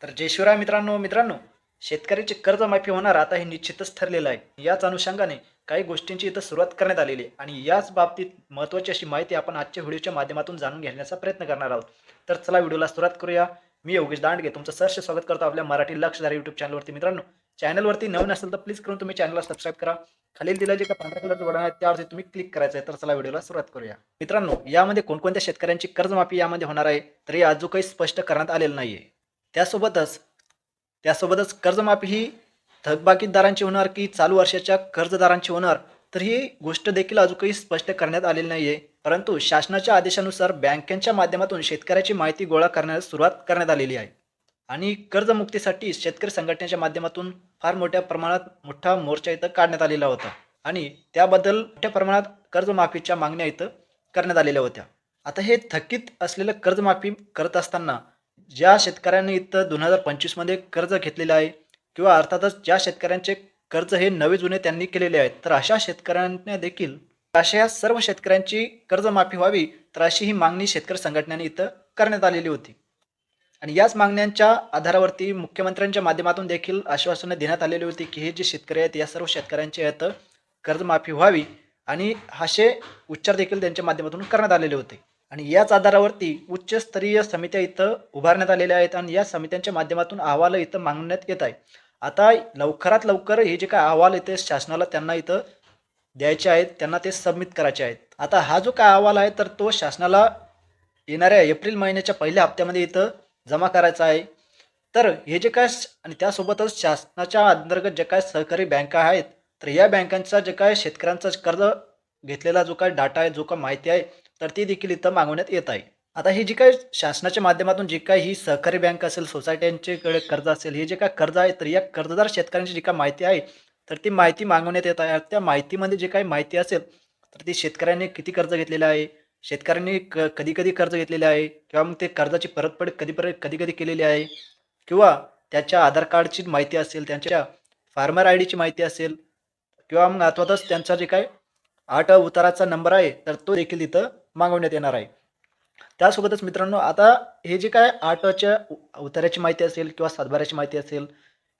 तर जय शिवराय मित्रांनो शेतकऱ्याची कर्जमाफी होणार आता हे निश्चितच ठरलेलं आहे. याच अनुषंगाने काही गोष्टींची इथं सुरुवात करण्यात आलेली आहे आणि याच बाबतीत महत्त्वाची अशी माहिती आपण आजच्या व्हिडिओच्या माध्यमातून जाणून घेण्याचा प्रयत्न करणार आहोत. तर चला व्हिडिओला सुरुवात करूया. मी योगेश दांडगे तुमचं सहर्ष स्वागत करतो आपल्या मराठी लक्षधारी यूट्यूब चॅनलवरती. मित्रांनो, चॅनलवरती नवीन असेल तर प्लीज करून तुम्ही चॅनलला सबस्क्राईब करा. खालील दिलेलं जे का पांढऱ्या कलरचं बटन आहे त्यावरती तुम्ही क्लिक करायचं आहे. तर चला व्हिडिओला सुरुवात करूया. मित्रांनो, यामध्ये कोणकोणत्या शेतकऱ्यांची कर्जमाफी यामध्ये होणार आहे तरी अजून काही स्पष्ट करण्यात आलेलं नाहीये. त्यासोबतच त्यासोबतच कर्जमाफी ही थकबाकीदारांची होणार की चालू वर्षाच्या कर्जदारांची होणार, तर ही गोष्ट देखील अजून काही स्पष्ट करण्यात आलेली नाहीये. परंतु शासनाच्या आदेशानुसार बँकांच्या माध्यमातून शेतकऱ्याची माहिती गोळा करण्यास सुरुवात करण्यात आलेली आहे आणि कर्जमुक्तीसाठी शेतकरी संघटनेच्या माध्यमातून फार मोठ्या प्रमाणात मोठा मोर्चा इथं काढण्यात आलेला होता आणि त्याबद्दल मोठ्या प्रमाणात कर्जमाफीच्या मागण्या इथं करण्यात आलेल्या होत्या. आता हे थकीत असलेलं कर्जमाफी करत असताना ज्या शेतकऱ्यांनी इथं 2025 मध्ये कर्ज घेतलेलं आहे किंवा अर्थातच ज्या शेतकऱ्यांचे कर्ज हे नवे जुने त्यांनी केलेले आहेत, तर अशा शेतकऱ्यांना देखील अशा सर्व शेतकऱ्यांची कर्जमाफी व्हावी, तर अशी ही मागणी शेतकरी संघटनांनी इथं करण्यात आलेली होती. आणि याच मागण्यांच्या आधारावरती मुख्यमंत्र्यांच्या माध्यमातून देखील आश्वासनं देण्यात आलेली होती की हे जे शेतकरी आहेत या सर्व शेतकऱ्यांचे आहेत कर्जमाफी व्हावी आणि असे उच्चार देखील त्यांच्या माध्यमातून करण्यात आलेले होते. आणि याच आधारावरती उच्चस्तरीय समित्या इथं उभारण्यात आलेल्या आहेत आणि या समित्यांच्या माध्यमातून अहवाल इथं मागण्यात येत आहे. आता लवकरात लवकर हे जे काय अहवाल येते शासनाला त्यांना इथं द्यायचे आहेत, त्यांना ते सबमिट करायचे आहेत. आता हा जो काय अहवाल आहे तर तो शासनाला येणाऱ्या एप्रिल महिन्याच्या पहिल्या हप्त्यामध्ये इथं जमा करायचा आहे. तर हे जे काय आणि त्यासोबतच शासनाच्या अंतर्गत जे काय सहकारी बँका आहेत, तर या बँकांचा जे काय शेतकऱ्यांचा कर्ज घेतलेला जो काय डाटा आहे, जो काय माहिती आहे, तर ती देखील इथं मागवण्यात येत आहे. आता ही जी काही शासनाच्या माध्यमातून जी काही ही सहकारी बँक असेल, सोसायट्यांच्याकडे कर्ज असेल, हे जे काय कर्ज आहे, तर या कर्जदार शेतकऱ्यांची जी काही माहिती आहे, तर ती माहिती मागवण्यात येत आहे. त्या माहितीमध्ये जे काही माहिती असेल, तर ती शेतकऱ्यांनी किती कर्ज घेतलेलं आहे, शेतकऱ्यांनी कधी-कधी कर्ज घेतलेले आहे किंवा मग ते कर्जाची परतफेड कधी-कधी केलेली आहे किंवा त्याच्या आधार कार्डची माहिती असेल, त्यांच्या फार्मर आयडीची माहिती असेल किंवा मग अर्थातच त्यांचा जे काही 8 उताराचा नंबर आहे, तर तो देखील इथं मागवण्यात येणार आहे. त्यासोबतच मित्रांनो, आता हे जे काय 8च्या उताऱ्याची माहिती असेल किंवा सातबाऱ्याची माहिती असेल,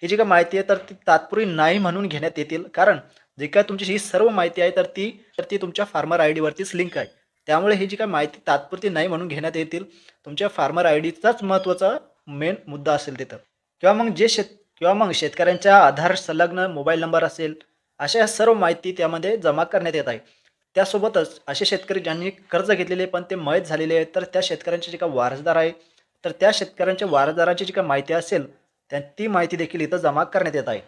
ही जी काही माहिती आहे, तर ती तात्पुरती नाही म्हणून घेण्यात येतील. कारण जे काही तुमची ही सर्व माहिती आहे, तर ती तुमच्या फार्मर आयडीवरतीच लिंक आहे. त्यामुळे ही जी काही माहिती तात्पुरती नाही म्हणून घेण्यात येतील. तुमच्या फार्मर आयडीचाच महत्त्वाचा मेन मुद्दा असेल तिथं. किंवा मग जे शेत किंवा मग शेतकऱ्यांच्या आधार संलग्न मोबाईल नंबर असेल, अशा ह्या सर्व माहिती त्यामध्ये जमा करण्यात येत आहे. त्यासोबतच असे शेतकरी ज्यांनी कर्ज घेतलेले पण ते मयत झालेले आहेत, तर त्या शेतकऱ्यांचे जे काही वारसदार आहे, तर त्या शेतकऱ्यांच्या वारसदारांची जी काही माहिती असेल, ती माहिती देखील इथं जमा करण्यात येत आहे.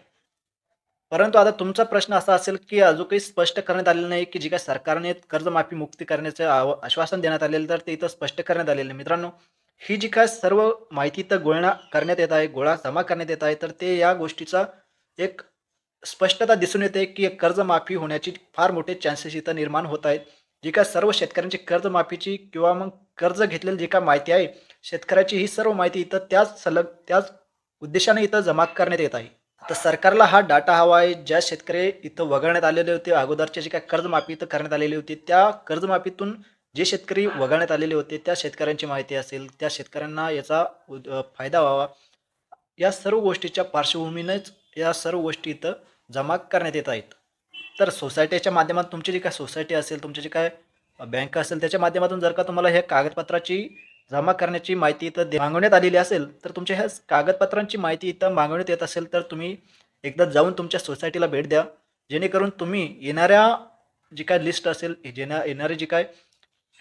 परंतु आता तुमचा प्रश्न असा असेल, की अजून काही स्पष्ट करण्यात आलेलं नाही, की जी काही सरकारने कर्जमाफी मुक्ती करण्याचं आश्वासन देण्यात आलेलं, तर ते इथं स्पष्ट करण्यात आलेलं नाही. मित्रांनो, ही जी काय सर्व माहिती इथं करण्यात येत आहे, गोळा जमा करण्यात येत आहे, तर ते या गोष्टीचा एक स्पष्टता दिसून येते, की कर्जमाफी होण्याची फार मोठे चान्सेस इथं निर्माण होत आहेत. जी काय सर्व शेतकऱ्यांची कर्जमाफीची किंवा मग कर्ज घेतलेली जी काही माहिती आहे, शेतकऱ्याची ही सर्व माहिती इथं त्याच उद्देशाने इथं जमा करण्यात येत आहे. आता सरकारला हा डाटा हवा आहे. ज्या शेतकरी इथं वगळण्यात आलेले होते, अगोदरचे जे काही कर्जमाफी इथं करण्यात आलेली होती, त्या कर्जमाफीतून जे शेतकरी वगळण्यात आलेले होते, त्या शेतकऱ्यांची माहिती असेल, त्या शेतकऱ्यांना याचा फायदा व्हावा. या सर्व गोष्टीच्या पार्श्वभूमीनेच या सर्व गोष्टी इथं जमा करण्यात येत आहेत. तर सोसायटीच्या माध्यमातून तुमची जी काही सोसायटी असेल, तुमची जी काय बँक असेल, त्याच्या माध्यमातून जर का तुम्हाला ह्या कागदपत्राची जमा करण्याची माहिती इथं मागवण्यात आलेली असेल, तर तुमच्या ह्या कागदपत्रांची माहिती इथं मागवण्यात येत असेल, तर तुम्ही एकदा जाऊन तुमच्या सोसायटीला भेट द्या. जेणेकरून तुम्ही येणाऱ्या जी काही लिस्ट असेल, येणारी जी काय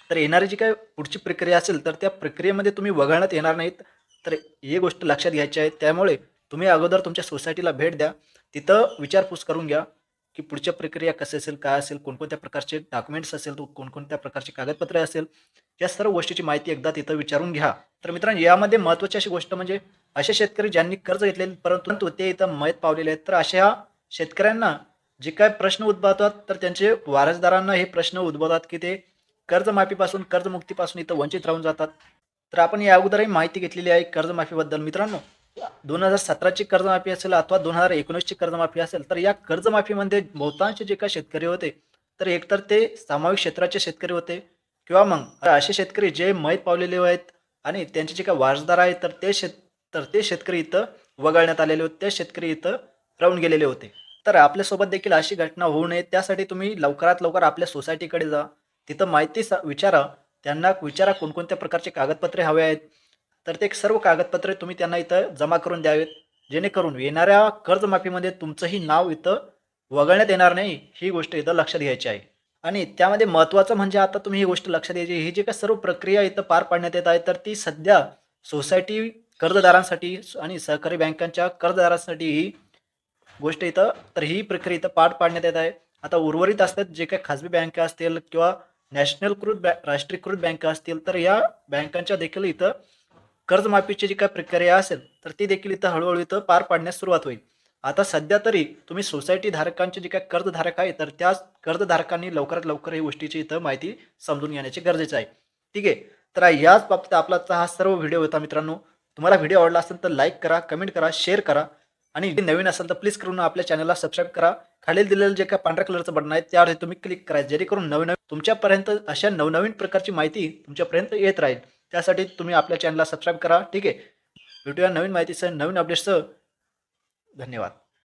तर येणारी जी काही पुढची प्रक्रिया असेल, तर त्या प्रक्रियेमध्ये तुम्ही वगळण्यात येणार नाहीत. तर ही गोष्ट लक्षात घ्यायची आहे. त्यामुळे तुम्ही अगोदर तुमच्या सोसायटीला भेट द्या. तिथं विचारपूस करून घ्या, की पुढच्या प्रक्रिया कशी असेल, काय असेल, कोणकोणत्या प्रकारचे डॉक्युमेंट्स असेल, कोणकोणत्या प्रकारची कागदपत्रे असेल, या सर्व गोष्टीची माहिती एकदा तिथं विचारून घ्या. तर मित्रांनो, यामध्ये महत्त्वाची अशी गोष्ट म्हणजे असे शेतकरी ज्यांनी कर्ज घेतलेले परंतु ते इथं मयत पावलेले आहेत, तर अशा शेतकऱ्यांना जे काही प्रश्न उद्भवतात, तर त्यांचे वारसदारांना हे प्रश्न उद्भवतात, की ते कर्जमाफीपासून, कर्जमुक्तीपासून इथं वंचित राहून जातात. तर आपण या अगोदरही माहिती घेतलेली आहे कर्जमाफीबद्दल. मित्रांनो, 2017ची कर्जमाफी असेल अथवा 2019ची कर्जमाफी असेल, तर या कर्जमाफीमध्ये बहुतांश जे काही शेतकरी होते, तर एकतर ते सामाजिक क्षेत्राचे शेतकरी होते किंवा मग असे शेतकरी जे मयत पावलेले आहेत आणि त्यांचे जे काही वारसदार आहेत, तर ते तर ते शेतकरी इथं वगळण्यात आलेले होते. ते शेतकरी इथं राहून गेलेले होते. तर आपल्यासोबत देखील अशी घटना होऊ नये त्यासाठी तुम्ही लवकरात लवकर आपल्या सोसायटीकडे जा. तिथं माहिती विचारा. त्यांना विचारा कोणकोणत्या प्रकारचे कागदपत्रे हवे आहेत. तर ते सर्व कागदपत्रे तुम्ही त्यांना इथं जमा करून द्यावेत. जेणेकरून येणाऱ्या कर्जमाफीमध्ये तुमचंही नाव इथं वगळण्यात येणार नाही, ही गोष्ट इथं लक्षात घ्यायची आहे. आणि त्यामध्ये महत्त्वाचं म्हणजे आता तुम्ही ही गोष्ट लक्षात घ्यायची, ही जी काही सर्व प्रक्रिया इथं पार पाडण्यात येत आहे, तर ती सध्या सोसायटी कर्जदारांसाठी आणि सहकारी बँकांच्या कर्जदारांसाठी ही गोष्ट इथं तर ही प्रक्रिया इथं पार पाडण्यात येत आहे. आता उर्वरित असतात जे काही खाजगी बँका असतील किंवा राष्ट्रीयकृत बँका असतील, तर या बँकांच्या देखील इथं कर्जमाफीची जी काही प्रक्रिया असेल, तर ती देखील इथं हळू इथं पार पाडण्यास सुरुवात होईल. आता सध्या तरी तुम्ही सोसायटी धारकांचे जे काही कर्जधारक आहे, तर त्या कर्जधारकांनी लवकरात लवकर ही गोष्टीची इथं माहिती समजून घेण्याचे गरजेचं आहे. ठीक आहे. तर याच बाबतीत आपला आजचा हा सर्व व्हिडिओ होता मित्रांनो. तुम्हाला व्हिडिओ आवडला असेल तर लाईक करा, कमेंट करा, शेअर करा आणि नवीन असेल तर प्लीज करून आपल्या चॅनलला सबस्क्राईब करा. खाली दिलेलं जे काही पांढऱ्या कलरचं बटन आहे त्यावर तुम्ही क्लिक करा जेणेकरून नवनवीन तुमच्यापर्यंत अशा नवनवीन प्रकारची माहिती तुमच्यापर्यंत येत राहील. त्यासाठी तुम्ही आपल्या चॅनलला सबस्क्राईब करा. ठीक आहे. भेटूया नवीन माहितीसह, नवीन अपडेट्ससह. धन्यवाद.